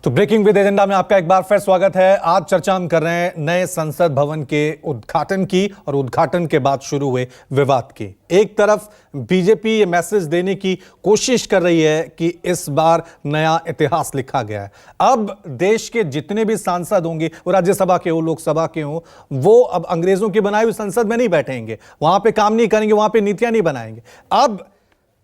तो breaking with agenda में आपका एक बार फिर स्वागत है। आज चर्चा हम कर रहे हैं नए संसद भवन के उद्घाटन की और उद्घाटन के बाद शुरू हुए विवाद की। एक तरफ बीजेपी ये मैसेज देने की कोशिश कर रही है कि इस बार नया इतिहास लिखा गया है। अब देश के जितने भी सांसद होंगे, वो राज्यसभा के हो, लोकसभा के हो, वो अब अंग्रेजों की बनाई हुई संसद में नहीं बैठेंगे, वहां पे काम नहीं करेंगे, वहां पे नीतियां नहीं बनाएंगे। अब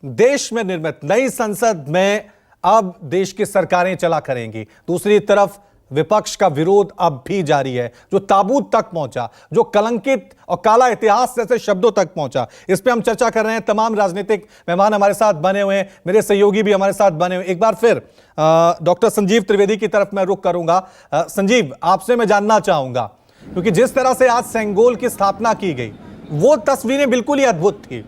देश में निर्मित नई संसद में अब देश की सरकारें चला करेंगी। दूसरी तरफ विपक्ष का विरोध अब भी जारी है, जो ताबूत तक पहुंचा, जो कलंकित और काला इतिहास जैसे शब्दों तक पहुंचा। इस पे हम चर्चा कर रहे हैं। तमाम राजनीतिक मेहमान हमारे साथ बने हुए हैं, मेरे सहयोगी भी हमारे साथ बने हुए। एक बार फिर डॉक्टर संजीव त्रिवेदी की तरफ मैं रुख करूंगा। संजीव, आपसे मैं जानना चाहूंगा, क्योंकि जिस तरह से आज सेंगोल की स्थापना की गई, वो तस्वीरें बिल्कुल ही अद्भुत थी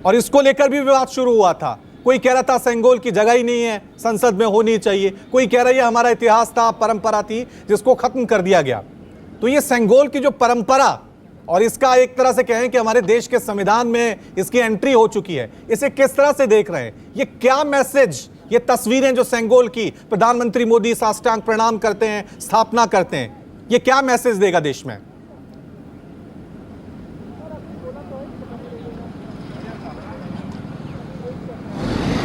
और इसको लेकर भी विवाद शुरू हुआ था। कोई कह रहा था सेंगोल की जगह ही नहीं है, संसद में होनी चाहिए। कोई कह रहा है हमारा इतिहास था, परंपरा थी, जिसको खत्म कर दिया गया। तो ये सेंगोल की जो परंपरा और इसका एक तरह से कहें कि हमारे देश के संविधान में इसकी एंट्री हो चुकी है, इसे किस तरह से देख रहे हैं? ये क्या मैसेज, ये तस्वीरें जो सेंगोल की प्रधानमंत्री मोदी साष्टांग प्रणाम करते हैं, स्थापना करते हैं, ये क्या मैसेज देगा देश में?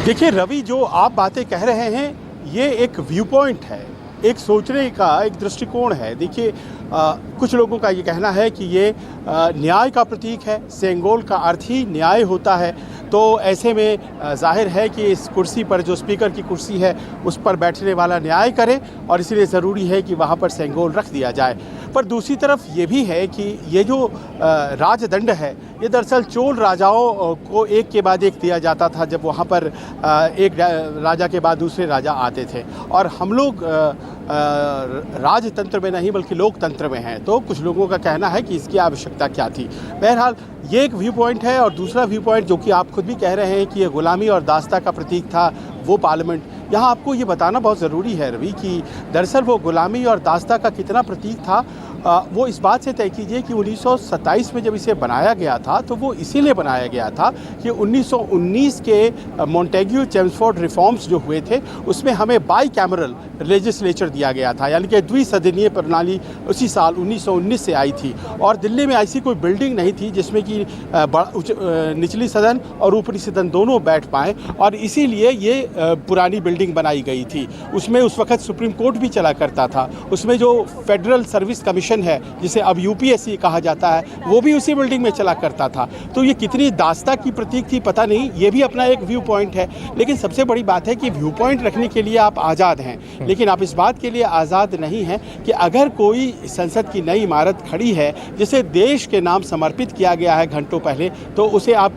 देखिए रवि, जो आप बातें कह रहे हैं ये एक व्यू पॉइंट है, एक सोचने का एक दृष्टिकोण है। देखिए कुछ लोगों का ये कहना है कि ये न्याय का प्रतीक है, सेंगोल का अर्थ ही न्याय होता है। तो ऐसे में जाहिर है कि इस कुर्सी पर, जो स्पीकर की कुर्सी है, उस पर बैठने वाला न्याय करे और इसलिए ज़रूरी है कि वहाँ पर सेंगोल रख दिया जाए। पर दूसरी तरफ ये भी है कि ये जो राजदंड है, ये दरअसल चोल राजाओं को एक के बाद एक दिया जाता था, जब वहाँ पर एक राजा के बाद दूसरे राजा आते थे। और हम लोग राजतंत्र में नहीं बल्कि लोकतंत्र में हैं, तो कुछ लोगों का कहना है कि इसकी आवश्यकता क्या थी। बहरहाल ये एक व्यू पॉइंट है। और दूसरा व्यू पॉइंट, जो कि आप खुद भी कह रहे हैं कि ये गुलामी और दास्ता का प्रतीक था, वो पार्लियामेंट, यहाँ आपको ये बताना बहुत ज़रूरी है रवि कि दरअसल वो गुलामी और दास्ता का कितना प्रतीक था, वो इस बात से तय कीजिए कि 1927 में जब इसे बनाया गया था, तो वो इसीलिए बनाया गया था कि 1919 के मॉन्टेग्यू चेम्सफोर्ड रिफॉर्म्स जो हुए थे, उसमें हमें बाई कैमरल लेजिस्लेचर दिया गया था, यानी कि द्विसदनीय प्रणाली उसी साल 1919 से आई थी। और दिल्ली में ऐसी कोई बिल्डिंग नहीं थी जिसमें कि निचली सदन और ऊपरी सदन दोनों बैठ पाएँ, और इसीलिए ये पुरानी बिल्डिंग बनाई गई थी। उसमें उस वक्त सुप्रीम कोर्ट भी चला करता था। उसमें जो फेडरल सर्विस कमीशन है, जिसे अब यूपीएससी कहा जाता है, वो भी उसी बिल्डिंग में चला करता था। तो ये कितनी दास्ता की प्रतीक थी पता नहीं, ये भी अपना एक व्यू पॉइंट है। लेकिन सबसे बड़ी बात है कि व्यू पॉइंट रखने के लिए आप आज़ाद हैं, लेकिन आप इस बात के लिए आज़ाद नहीं हैं कि अगर कोई संसद की नई इमारत खड़ी है जिसे देश के नाम समर्पित किया गया है घंटों पहले, तो उसे आप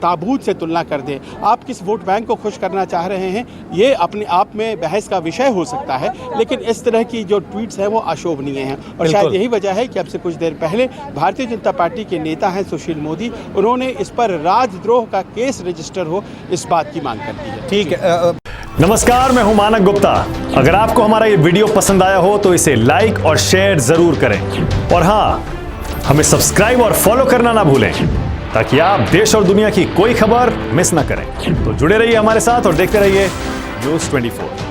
ताबूत से तुलना कर दें। आप किस वोट बैंक को खुश करना चाह रहे हैं, ये अपने आप में बहस का विषय हो सकता है, लेकिन इस तरह की जो ट्वीट्स हैं वो अशोभनीय हैं। और शायद यही वजह है कि अब से कुछ देर पहले भारतीय जनता पार्टी के नेता हैं सुशील मोदी, उन्होंने इस पर राजद्रोह का केस रजिस्टर हो, इस बात की मांग कर दी है। ठीक है। नमस्कार, मैं हूं मानक गुप्ता। अगर आपको हमारा ये वीडियो पसंद आया हो तो इसे लाइक और शेयर जरूर करें, और हाँ, हमें सब्सक्राइब और फॉलो करना ना भूलें, ताकि आप देश और दुनिया की कोई खबर मिस ना करें। तो जुड़े रहिए हमारे साथ और देखते रहिए न्यूज़ 24।